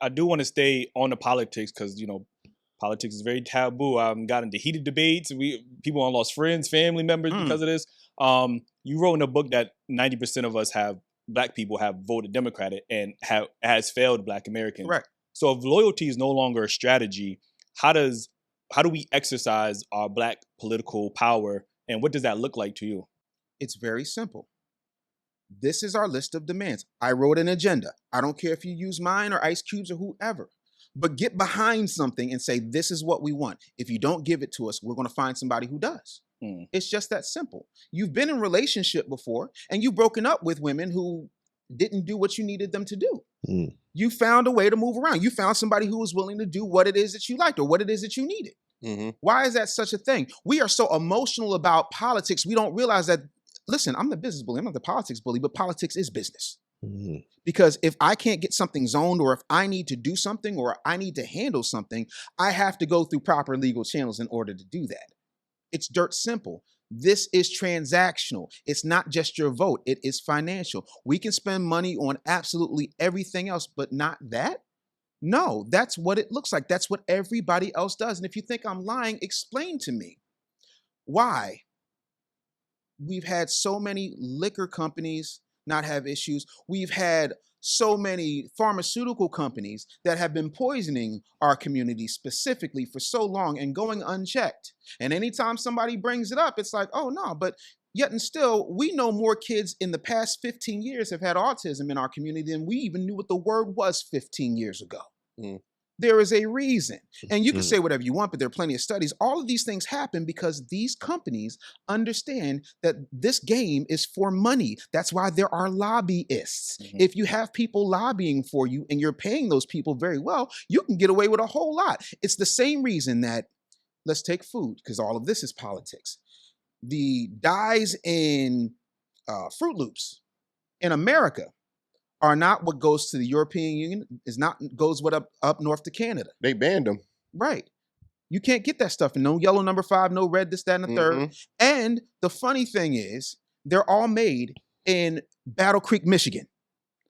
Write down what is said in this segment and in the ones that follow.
I do want to stay on the politics because, politics is very taboo. I got into heated debates. People have lost friends, family members because of this. You wrote in a book that 90% of us Black people have voted Democratic and has failed Black Americans. Correct. So if loyalty is no longer a strategy, how do we exercise our Black political power, and what does that look like to you? It's very simple. This is our list of demands. I wrote an agenda. I don't care if you use mine or Ice Cube's or whoever, but get behind something and say, this is what we want. If you don't give it to us, we're going to find somebody who does. It's just that simple. You've been in a relationship before and you've broken up with women who didn't do what you needed them to do. You found a way to move around. You found somebody who was willing to do what it is that you liked or what it is that you needed. Why is that such a thing? We are so emotional about politics. We don't realize that, listen, I'm the business bully. I'm not the politics bully, but politics is business. Because if I can't get something zoned, or if I need to do something, or I need to handle something, I have to go through proper legal channels in order to do that. It's dirt simple. This is transactional. It's not just your vote. It is financial. We can spend money on absolutely everything else, but not that. No, that's what it looks like. That's what everybody else does. And if you think I'm lying, explain to me why we've had so many liquor companies not have issues. We've had so many pharmaceutical companies that have been poisoning our community specifically for so long and going unchecked. And anytime somebody brings it up, it's like, oh no, but yet and still, we know more kids in the past 15 years have had autism in our community than we even knew what the word was 15 years ago. There is a reason. And you can say whatever you want, but there are plenty of studies. All of these things happen because these companies understand that this game is for money. That's why there are lobbyists. If you have people lobbying for you and you're paying those people very well, you can get away with a whole lot. It's the same reason that, let's take food, because all of this is politics. The dyes in Fruit Loops in America are not what goes to the European Union, goes what up north to Canada. They banned them. Right. You can't get that stuff. No yellow number 5, no red, this, that, and the third. And the funny thing is, they're all made in Battle Creek, Michigan.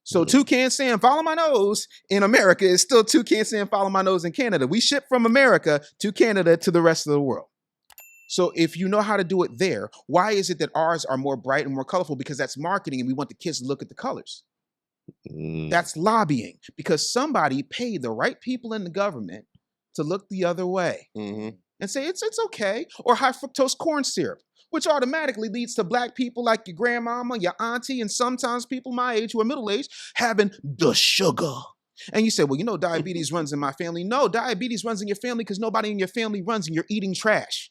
So Toucan Sam, follow my nose in America is still Toucan Sam, follow my nose in Canada. We ship from America to Canada to the rest of the world. So if you know how to do it there, why is it that ours are more bright and more colorful? Because that's marketing and we want the kids to look at the colors. That's lobbying, because somebody paid the right people in the government to look the other way and say it's okay, or high fructose corn syrup, which automatically leads to Black people like your grandmama, your auntie, and sometimes people my age who are middle-aged having the sugar. And you say, well, diabetes runs in my family. No, diabetes runs in your family because nobody in your family runs and you're eating trash.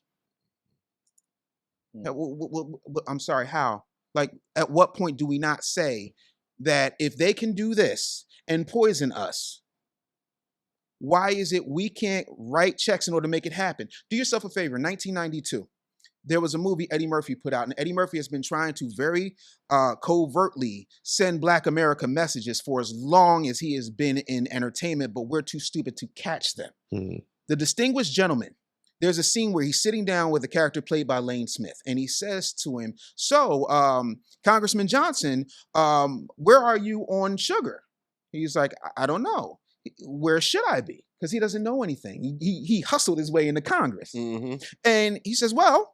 I'm sorry, how? Like, at what point do we not say that if they can do this and poison us, why is it we can't write checks in order to make it happen? Do yourself a favor. In 1992, there was a movie Eddie Murphy put out, and Eddie Murphy has been trying to very covertly send Black America messages for as long as he has been in entertainment, but we're too stupid to catch them. The Distinguished Gentleman. There's a scene where he's sitting down with a character played by Lane Smith, and he says to him, so, Congressman Johnson, where are you on sugar? He's like, I don't know. Where should I be? Because he doesn't know anything. He hustled his way into Congress. And he says, well,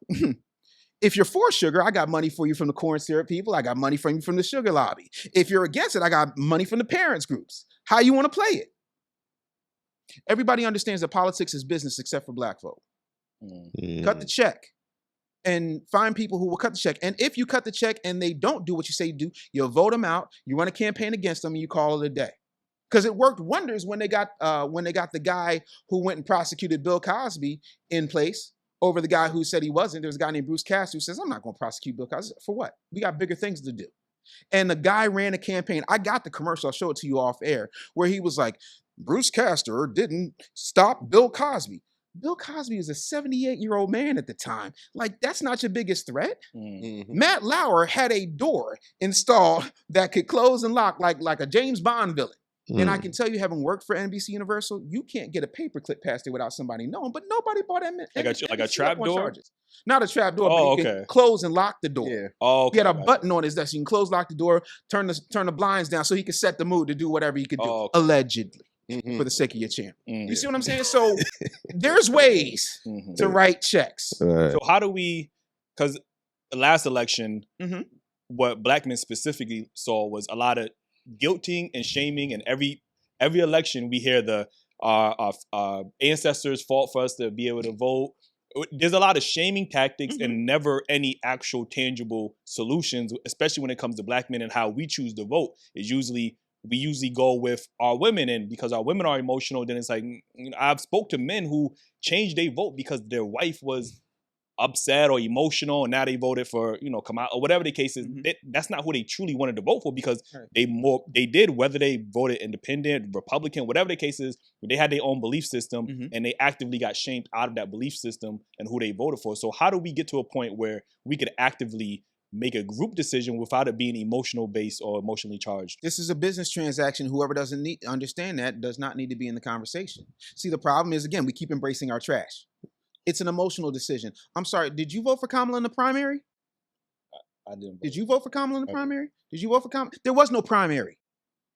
if you're for sugar, I got money for you from the corn syrup people. I got money from you from the sugar lobby. If you're against it, I got money from the parents groups. How you want to play it? Everybody understands that politics is business except for Black folk. Cut the check and find people who will cut the check. And if you cut the check and they don't do what you say you do, you'll vote them out, you run a campaign against them, and you call it a day. Because it worked wonders when they got the guy who went and prosecuted Bill Cosby in place over the guy who said he wasn't. There's a guy named Bruce Castor who says, I'm not going to prosecute Bill Cosby. For what? We got bigger things to do. And the guy ran a campaign. I got the commercial. I'll show it to you off air, where he was like, Bruce Castor didn't stop Bill Cosby. Bill Cosby was a 78-year-old man at the time. Like, that's not your biggest threat. Matt Lauer had a door installed that could close and lock like a James Bond villain. And I can tell you, having worked for NBC Universal, you can't get a paperclip past there without somebody knowing. But nobody bought that. Like a trap door? Not a trap door, but you can close and lock the door. Yeah. He had a button on his desk. You can close, lock the door, turn the blinds down so he could set the mood to do whatever he could do, allegedly. for the sake of your champ. Mm. You see what I'm saying? So there's ways to write checks. So how do we, because the last election, Mhm. what black men specifically saw was a lot of guilting and shaming, and every election we hear the our ancestors fought for us to be able to vote. There's a lot of shaming tactics and never any actual tangible solutions, especially when it comes to black men and how we choose to vote. We usually go with our women, and because our women are emotional, then it's like, I've spoke to men who changed their vote because their wife was upset or emotional, and now they voted for, come out, or whatever the case is. That's not who they truly wanted to vote for, because they did, whether they voted independent, Republican, whatever the case is, they had their own belief system, and they actively got shamed out of that belief system and who they voted for. So how do we get to a point where we could actively make a group decision without it being emotional based or emotionally charged? This is a business transaction. Whoever doesn't understand that does not need to be in the conversation. See, the problem is, again, we keep embracing our trash. It's an emotional decision. I'm sorry, did you vote for Kamala in the primary? I didn't. Did you vote for Kamala in the primary? Did you vote for Kamala? There was no primary.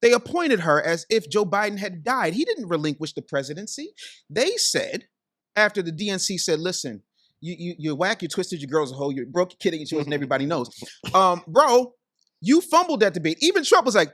They appointed her as if Joe Biden had died. He didn't relinquish the presidency. They said, after the DNC said, listen, you're whack, you twisted, your girl's a hoe, you broke your kid and yours, and everybody knows. Bro, you fumbled that debate. Even Trump was like,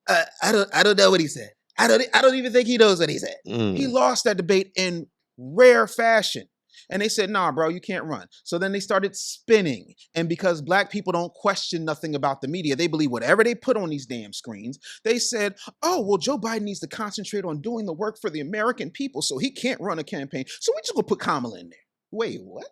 I don't know what he said. I don't even think he knows what he said. He lost that debate in rare fashion. And they said, nah, bro, you can't run. So then they started spinning. And because black people don't question nothing about the media, they believe whatever they put on these damn screens. They said, oh, well, Joe Biden needs to concentrate on doing the work for the American people, so he can't run a campaign. So we just gonna put Kamala in there. Wait, what?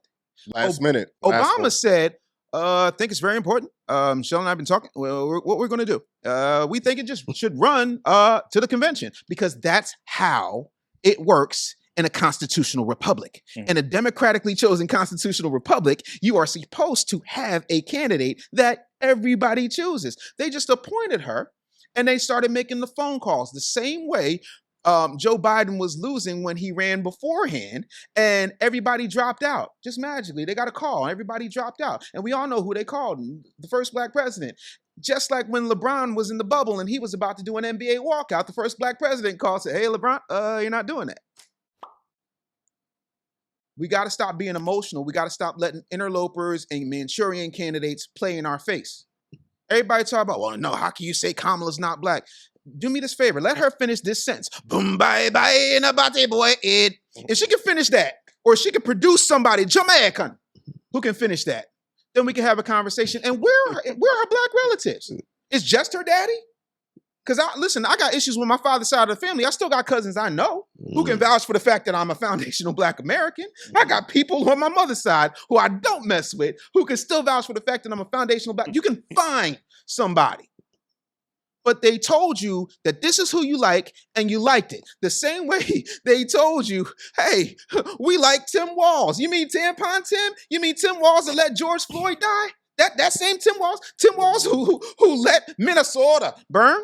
Last minute. Obama said, I think it's very important. Michelle and I have been talking. Well, what we're going to do. We think it just should run to the convention, because that's how it works in a constitutional republic. In a democratically chosen constitutional republic, you are supposed to have a candidate that everybody chooses. They just appointed her, and they started making the phone calls the same way Joe Biden was losing when he ran beforehand, and everybody dropped out. Just magically, they got a call, and everybody dropped out. And we all know who they called, the first black president. Just like when LeBron was in the bubble and he was about to do an NBA walkout, the first black president called and said, hey, LeBron, you're not doing that. We got to stop being emotional. We got to stop letting interlopers and Manchurian candidates play in our face. Everybody talk about, well, no, how can you say Kamala's not black? Do me this favor. Let her finish this sentence. Boom, bye, bye, in a body boy, it. If she can finish that, or she can produce somebody, Jamaican, who can finish that, then we can have a conversation. And where are her black relatives? It's just her daddy? Because listen, I got issues with my father's side of the family. I still got cousins I know who can vouch for the fact that I'm a foundational black American. I got people on my mother's side who I don't mess with who can still vouch for the fact that I'm a foundational black. You can find somebody. But they told you that this is who you like, and you liked it. The same way they told you, hey, we like Tim Walz. You mean Tampon Tim? You mean Tim Walz that let George Floyd die? That same Tim Walz who let Minnesota burn?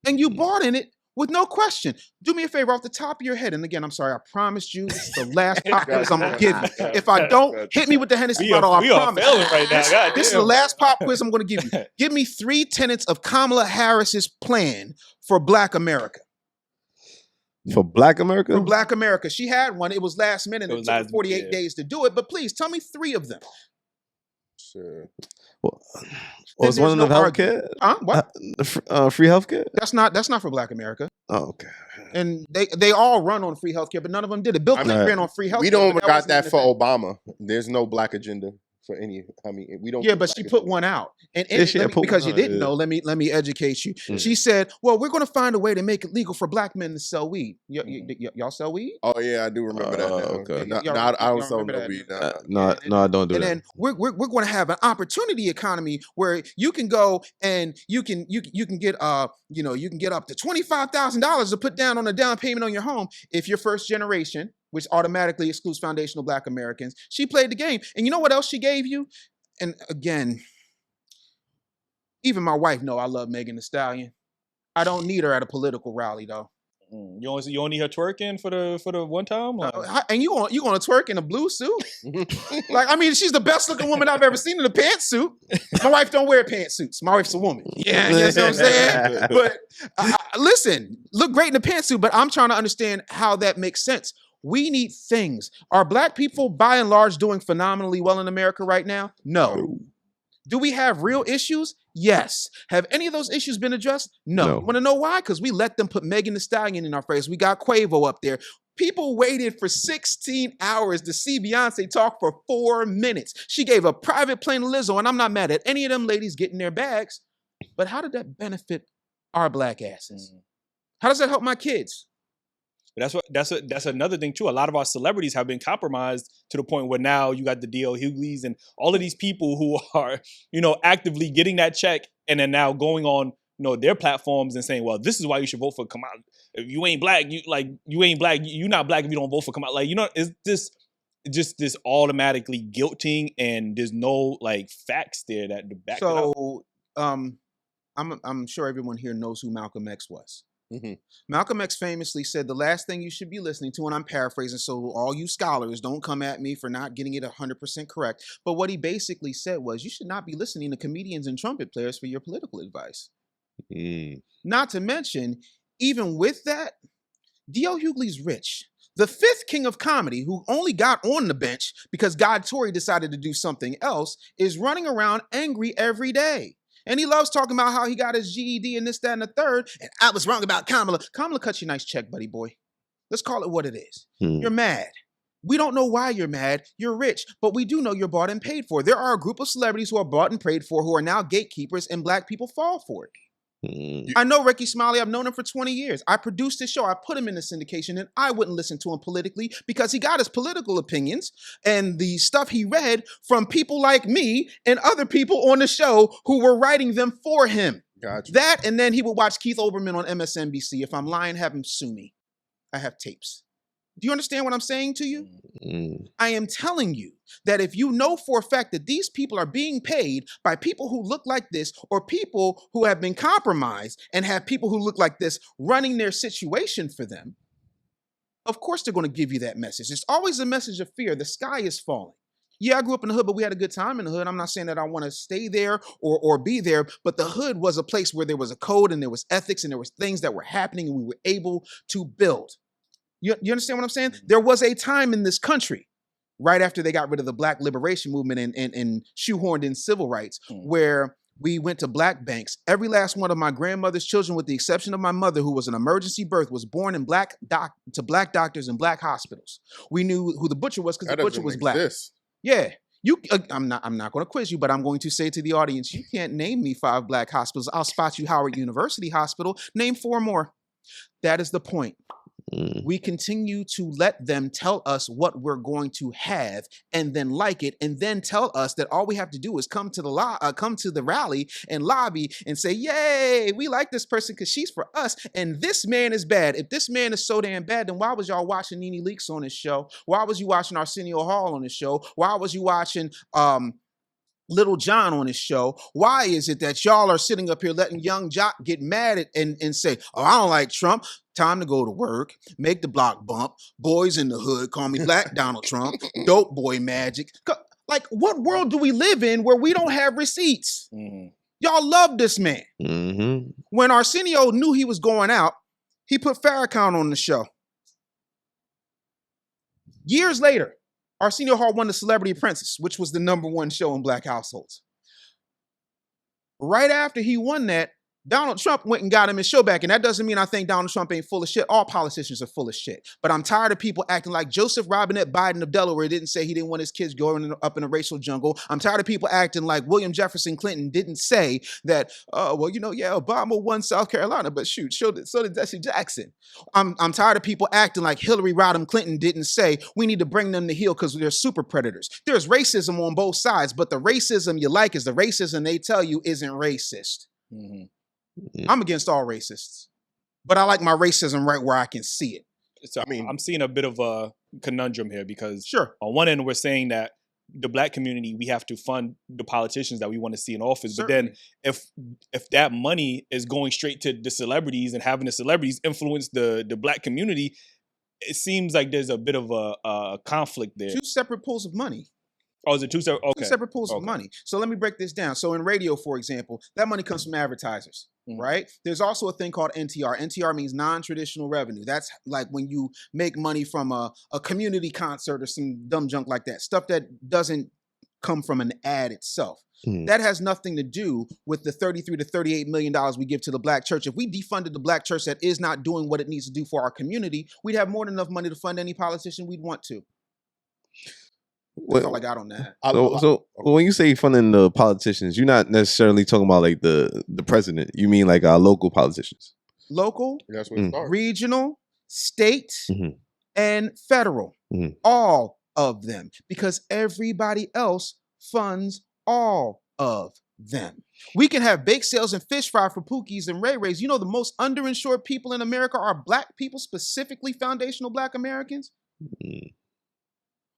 And you bought in it with no question. Do me a favor off the top of your head. And again, I'm sorry, I promised you this is the last pop quiz I'm going to give you. If I don't, hit me with the Hennessy bottle, I promise. Failing right now. This is the last pop quiz I'm going to give you. Give me 3 tenets of Kamala Harris's plan for Black America. For Black America? For Black America. She had one. It was last minute. It took her 48 days to do it. But please, tell me 3 of them. Sure. Well, was one of them healthcare? Huh? What? Free healthcare? That's not for Black America. Oh, okay. And they all run on free healthcare, but none of them did it. Bill Clinton ran on free healthcare. We don't got that for Obama. There's no black agenda for any. I mean, we don't. Yeah, but she put one out, and because you didn't know, let me educate you. She said, "Well, we're going to find a way to make it legal for black men to sell weed. Y'all sell weed? Oh yeah, I do remember that. Okay. I don't sell no weed. No, I don't do that. And then we're going to have an opportunity economy where you can go and you can get you can get up to $25,000 to put down on a down payment on your home if you're first generation." Which automatically excludes foundational black Americans. She played the game. And you know what else she gave you? And again, even my wife know I love Megan Thee Stallion. I don't need her at a political rally, though. You only her twerking for the one time? And you gonna twerk in a blue suit? Like, I mean, she's the best looking woman I've ever seen in a pantsuit. My wife don't wear pantsuits. My wife's a woman. Yeah, you know what I'm saying? But listen, look great in a pantsuit, but I'm trying to understand how that makes sense. We need things. Are Black people, by and large, doing phenomenally well in America right now? No. Do we have real issues? Yes. Have any of those issues been addressed? No. You want to know why? Because we let them put Megan Thee Stallion in our face. We got Quavo up there. People waited for 16 hours to see Beyonce talk for 4 minutes. She gave a private plane to Lizzo, and I'm not mad at any of them ladies getting their bags. But how did that benefit our Black asses? How does that help my kids? But that's another thing too. A lot of our celebrities have been compromised to the point where now you got the D.L. Hughley's and all of these people who are, actively getting that check and then now going on, their platforms and saying, well, this is why you should vote for Kamala. If you ain't black, you ain't black. You're not black if you don't vote for Kamala. It's this automatically guilting, and there's no facts there that back it up. So I'm sure everyone here knows who Malcolm X was. Mm-hmm. Malcolm X famously said the last thing you should be listening to, and I'm paraphrasing, so all you scholars don't come at me for not getting it 100% correct, but what he basically said was you should not be listening to comedians and trumpet players for your political advice. Not to mention, even with that, D.L. Hughley's rich. The fifth king of comedy, who only got on the bench because God Tory decided to do something else, is running around angry every day. And he loves talking about how he got his GED and this, that, and the third. And I was wrong about Kamala. Kamala cut you a nice check, buddy boy. Let's call it what it is. You're mad. We don't know why you're mad. You're rich, but we do know you're bought and paid for. There are a group of celebrities who are bought and paid for who are now gatekeepers, and Black people fall for it. I know Ricky Smiley. I've known him for 20 years. I produced his show. I put him in the syndication, and I wouldn't listen to him politically because he got his political opinions and the stuff he read from people like me and other people on the show who were writing them for him. Gotcha. That, and then he would watch Keith Olbermann on MSNBC. If I'm lying, have him sue me. I have tapes. Do you understand what I'm saying to you? I am telling you that if you know for a fact that these people are being paid by people who look like this, or people who have been compromised and have people who look like this running their situation for them, of course they're going to give you that message. It's always a message of fear. The sky is falling. Yeah, I grew up in the hood, but we had a good time in the hood. I'm not saying that I want to stay there or be there, but the hood was a place where there was a code and there was ethics and there was things that were happening and we were able to build. You understand what I'm saying? There was a time in this country, right after they got rid of the Black liberation movement and shoehorned in civil rights, where we went to Black banks. Every last one of my grandmother's children, with the exception of my mother, who was an emergency birth, was born in Black doctors in Black hospitals. We knew who the butcher was because the butcher was Black. Yeah. I'm not going to quiz you, but I'm going to say to the audience, you can't name me 5 Black hospitals. I'll spot you Howard University Hospital. Name 4 more. That is the point. We continue to let them tell us what we're going to have and then like it, and then tell us that all we have to do is come to the rally and lobby and say, yay, we like this person because she's for us, and this man is bad. If this man is so damn bad, then why was y'all watching Nene Leakes on his show? Why was you watching Arsenio Hall on his show? Why was you watching Little John on his show? Why is it that y'all are sitting up here letting young Jock get mad and say, oh, I don't like Trump. Time to go to work, make the block bump, boys in the hood call me Black Donald Trump, dope boy magic. Like, what world do we live in where we don't have receipts? Y'all love this man. When Arsenio knew he was going out, he put Farrakhan on the show. Years later, Arsenio Hall won The Celebrity Apprentice, which was the #1 show in Black households. Right after he won that, Donald Trump went and got him his show back. And that doesn't mean I think Donald Trump ain't full of shit. All politicians are full of shit. But I'm tired of people acting like Joseph Robinette Biden of Delaware didn't say he didn't want his kids growing up in a racial jungle. I'm tired of people acting like William Jefferson Clinton didn't say that, Obama won South Carolina, but shoot, so did Jesse Jackson. I'm tired of people acting like Hillary Rodham Clinton didn't say we need to bring them to heel because they're super predators. There's racism on both sides, but the racism you like is the racism they tell you isn't racist. I'm against all racists, but I like my racism right where I can see it. So I'm seeing a bit of a conundrum here because sure, on one end we're saying that the black community, we have to fund the politicians that we want to see in office. Certainly. But then if that money is going straight to the celebrities and having the celebrities influence the black community, it seems like there's a bit of a conflict there. Two separate pools of money. Oh, is it two separate? Okay. Two separate pools of money. So let me break this down. So in radio, for example, that money comes from advertisers, right? There's also a thing called NTR. NTR means non-traditional revenue. That's like when you make money from a community concert or some dumb junk like that. Stuff that doesn't come from an ad itself. That has nothing to do with the $33 to $38 million we give to the black church. If we defunded the black church that is not doing what it needs to do for our community, we'd have more than enough money to fund any politician we'd want to. That's all I got on that. So when you say funding the politicians, you're not necessarily talking about like the president. You mean like our local politicians? Local, That's what it starts. regional, state, and federal. All of them. Because everybody else funds all of them. We can have bake sales and fish fry for Pookies and Ray Rays. You know the most underinsured people in America are black people, specifically foundational black Americans?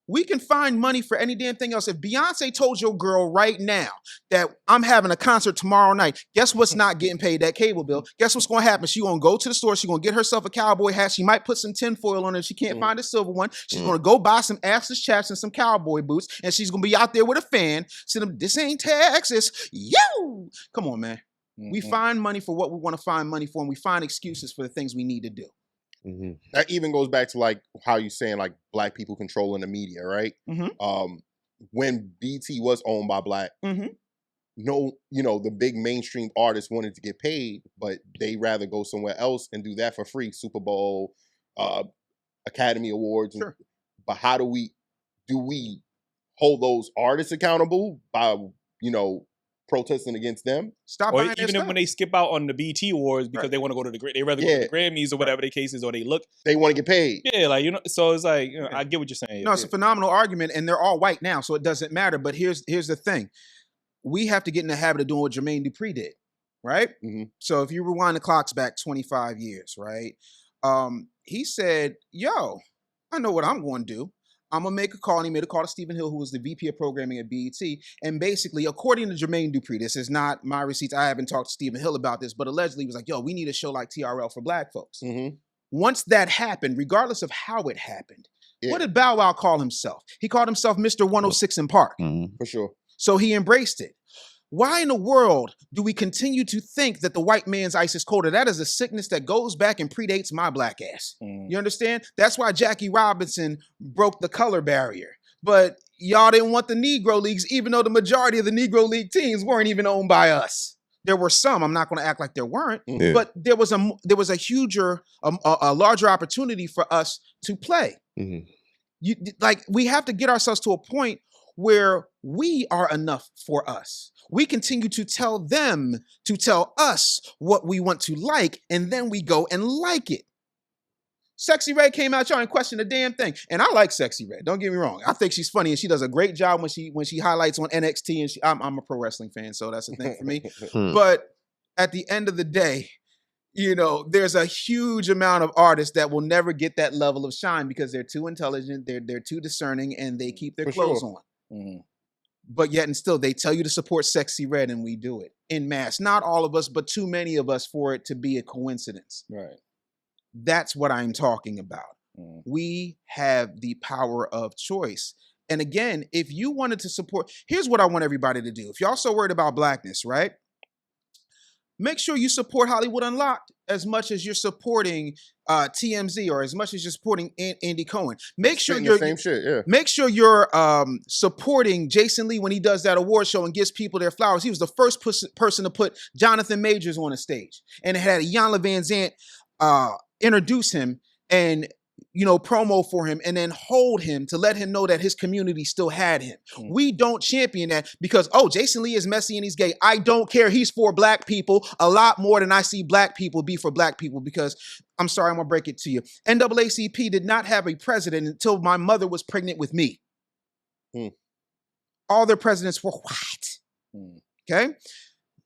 We can find money for any damn thing else. If Beyonce told your girl right now that I'm having a concert tomorrow night, guess what's not getting paid? That cable bill. Guess what's going to happen? She's going to go to the store. She's going to get herself a cowboy hat. She might put some tinfoil on it if she can't find a silver one. She's going to go buy some assless chaps and some cowboy boots, and she's going to be out there with a fan. Saying, this ain't Texas. Yo! Come on, man. We find money for what we want to find money for, and we find excuses for the things we need to do. That even goes back to like how you saying like black people controlling the media, right? When BT was owned by black, no, you know, the big mainstream artists wanted to get paid, but they rather go somewhere else and do that for free. Super Bowl, Academy Awards. Sure. But how do we hold those artists accountable by, you know, protesting against them? Stop or buying their even stuff. when they skip out on the BT Awards because they want to go to they rather go to the Grammys or whatever the case is, or they want to get paid. Yeah, like, you know, so it's like, you know, I get what you're saying. No, it's a phenomenal argument, and they're all white now, so it doesn't matter. But here's the thing. We have to get in the habit of doing what Jermaine Dupri did, right? So if you rewind the clocks back 25 years, right? He said, yo, I know what I'm going to do. I'm going to make a call. And he made a call to Stephen Hill, who was the VP of programming at BET. And basically, according to Jermaine Dupri, this is not my receipts. I haven't talked to Stephen Hill about this, but allegedly he was like, yo, we need a show like TRL for black folks. Once that happened, regardless of how it happened, what did Bow Wow call himself? He called himself Mr. 106 in Park. For sure. So he embraced it. Why in the world do we continue to think that the white man's ice is colder? That is a sickness that goes back and predates my black ass. You understand? That's why Jackie Robinson broke the color barrier. But y'all didn't want the Negro Leagues, even though the majority of the Negro League teams weren't even owned by us. There were some. I'm not going to act like there weren't, but there was a larger opportunity for us to play. We have to get ourselves to a point where we are enough for us. We continue to tell them to tell us what we want to like, and then we go and like it. Sexy Red came out y'all and questioned the damn thing. And I like Sexy Red, don't get me wrong. I think she's funny and she does a great job when she highlights on NXT, and I'm a pro wrestling fan, so that's a thing for me. But at the end of the day, you know, there's a huge amount of artists that will never get that level of shine because they're too intelligent, they're too discerning, and they keep their clothes on. But yet and still, they tell you to support Sexy Red, and we do it en masse. Not all of us, but too many of us for it to be a coincidence. Right. That's what I'm talking about. We have the power of choice. And again, if you wanted to support, here's what I want everybody to do. If y'all so worried about blackness, right? Make sure you support Hollywood Unlocked as much as you're supporting TMZ or as much as you're supporting Andy Cohen. Make sure you're same shit, yeah. Make sure you're supporting Jason Lee when he does that award show and gives people their flowers. He was the first person to put Jonathan Majors on a stage, and it had Iyanla Van Zant introduce him and, you know, promo for him, and then hold him to let him know that his community still had him. We don't champion that because, oh, Jason Lee is messy and he's gay. I don't care. He's for black people a lot more than I see black people be for black people, because I'm sorry, I'm going to break it to you. NAACP did not have a president until my mother was pregnant with me. All their presidents were white. Okay?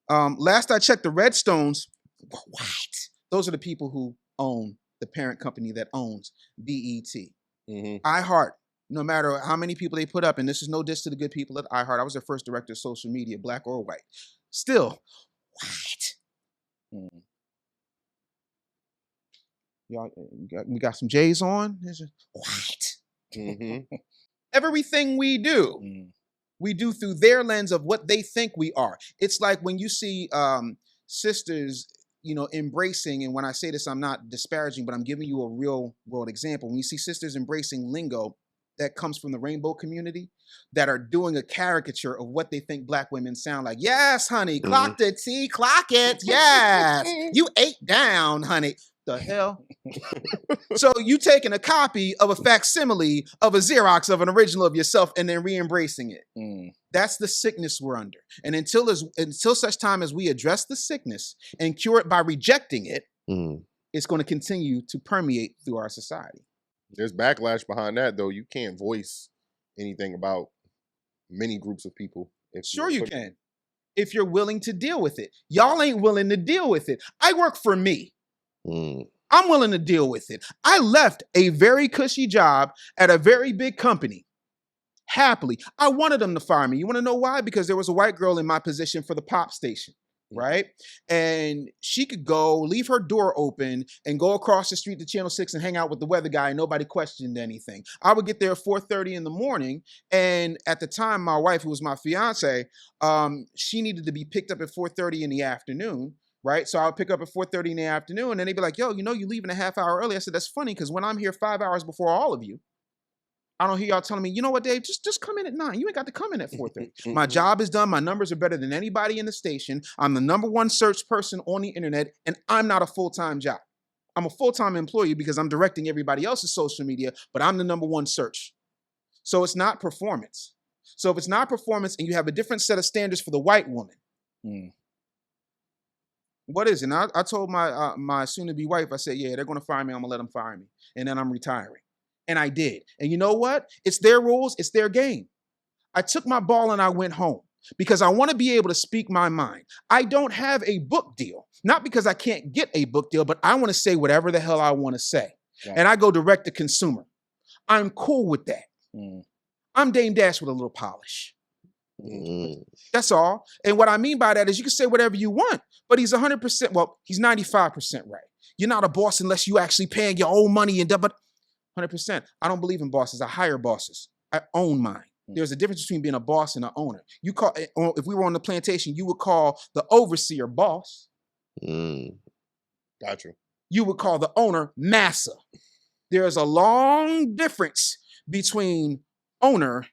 Last I checked, the Redstones were white. Those are the people who own the parent company that owns BET. iHeart no matter how many people they put up, and this is no diss to the good people at iHeart. I was their first director of social media, black or white. Still, white. Y'all, we got some J's on. White. Everything we do, we do through their lens of what they think we are. It's like when you see sisters, embracing, and when I say this, I'm not disparaging, but I'm giving you a real world example. When you see sisters embracing lingo that comes from the rainbow community that are doing a caricature of what they think black women sound like. Yes, honey, clock the T, clock it. Yes, you ate down, honey. The hell? So you taking a copy of a facsimile of a Xerox of an original of yourself and then re-embracing it. That's the sickness we're under. And until such time as we address the sickness and cure it by rejecting it, it's going to continue to permeate through our society. There's backlash behind that, though. You can't voice anything about many groups of people. Sure you can, if you're willing to deal with it. Y'all ain't willing to deal with it. I work for me. I'm willing to deal with it. I left a very cushy job at a very big company. Happily. I wanted them to fire me. You want to know why? Because there was a white girl in my position for the pop station, right? And she could go, leave her door open and go across the street to Channel 6 and hang out with the weather guy and nobody questioned anything. I would get there at 4:30 in the morning. And at the time, my wife, who was my fiance, she needed to be picked up at 4:30 in the afternoon. Right. So I would pick up at 4:30 in the afternoon and they'd be like, yo, you leaving a half hour early. I said, that's funny because when I'm here 5 hours before all of you, I don't hear y'all telling me, you know what, Dave, just come in at 9. You ain't got to come in at 4:30. My job is done. My numbers are better than anybody in the station. I'm the #1 search person on the internet, and I'm not a full-time job. I'm a full-time employee because I'm directing everybody else's social media, but I'm the #1 search. So it's not performance. So if it's not performance and you have a different set of standards for the white woman, what is it? And I told my soon-to-be wife, I said, yeah, they're going to fire me. I'm going to let them fire me. And then I'm retiring. And I did. And you know what? It's their rules. It's their game. I took my ball and I went home because I want to be able to speak my mind. I don't have a book deal. Not because I can't get a book deal, but I want to say whatever the hell I want to say. Yeah. And I go direct to consumer. I'm cool with that. I'm Dame Dash with a little polish. That's all. And what I mean by that is you can say whatever you want, but he's 100%, well, he's 95% right. You're not a boss unless you actually paying your own money and but 100%. I don't believe in bosses. I hire bosses. I own mine. There's a difference between being a boss and an owner. You call, if we were on the plantation, you would call the overseer boss. Gotcha. You would call the owner massa. There's a long difference between owner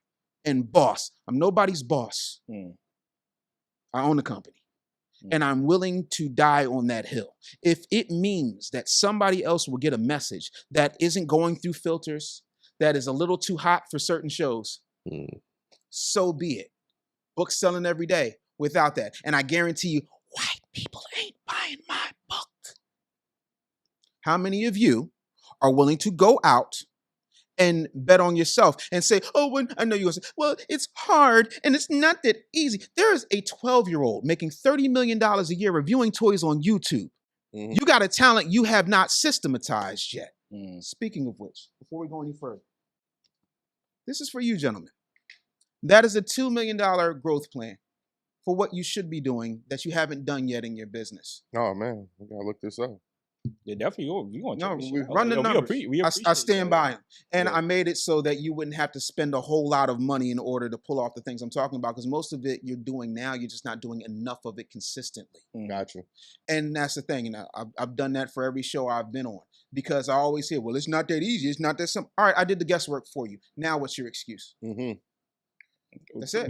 and boss. I'm nobody's boss. I own the company. And I'm willing to die on that hill. If it means that somebody else will get a message that isn't going through filters, that is a little too hot for certain shows, so be it. Books selling every day without that. And I guarantee you, white people ain't buying my book. How many of you are willing to go out and bet on yourself and say, oh, when I know you're going to say, well, it's hard and it's not that easy. There is a 12-year-old making $30 million a year reviewing toys on YouTube. You got a talent you have not systematized yet. Speaking of which, before we go any further, this is for you, gentlemen. That is a $2 million growth plan for what you should be doing that you haven't done yet in your business. Oh, man, we got to look this up. Yeah, definitely. We're going to we run the numbers. I stand by them. And I made it so that you wouldn't have to spend a whole lot of money in order to pull off the things I'm talking about, because most of it you're doing now, you're just not doing enough of it consistently. Gotcha. And that's the thing. And I've done that for every show I've been on, because I always hear, well, it's not that easy. It's not that simple. All right, I did the guesswork for you. Now what's your excuse? That's it.